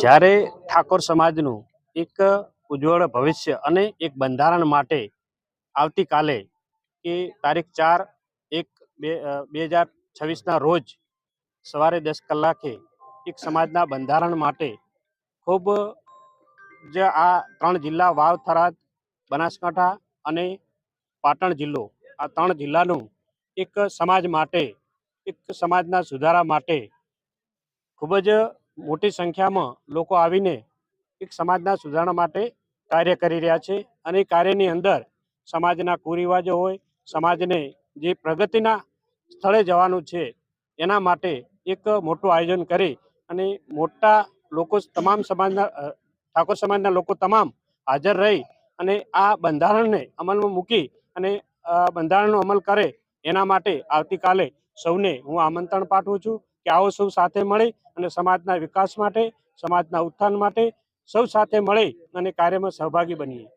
જ્યારે ઠાકોર સમાજનું એક ઉજ્જવળ ભવિષ્ય અને એક બંધારણ માટે આવતીકાલે કે તારીખ 4/1/2026ના રોજ સવારે 10 કલાકે એક સમાજના બંધારણ માટે ખૂબ જ આ 3 જિલ્લા વાવ, થરાદ, બનાસકાંઠા અને પાટણ જિલ્લો, આ 3 જિલ્લાનું એક સમાજ માટે, એક સમાજના સુધારા માટે ખૂબ જ મોટી સંખ્યામાં લોકો આવીને એક સમાજના સુધારણા માટે કાર્ય કરી રહ્યા છે અને કાર્યની અંદર સમાજના કુરિવાજો હોય, સમાજને જે પ્રગતિના સ્થળે જવાનું છે એના માટે એક મોટું આયોજન કરી અને મોટા લોકો તમામ સમાજના ઠાકોર સમાજના લોકો તમામ હાજર રહી અને આ બંધારણને અમલમાં મૂકી અને બંધારણનો અમલ કરે એના માટે આવતીકાલે સૌને હું આમંત્રણ પાઠવું છું કે આવો સૌ સાથે મળી અને સમાજના વિકાસ માટે, સમાજના ઉત્થાન માટે સૌ સાથે મળી અને કાર્યમાં સહભાગી બનીએ.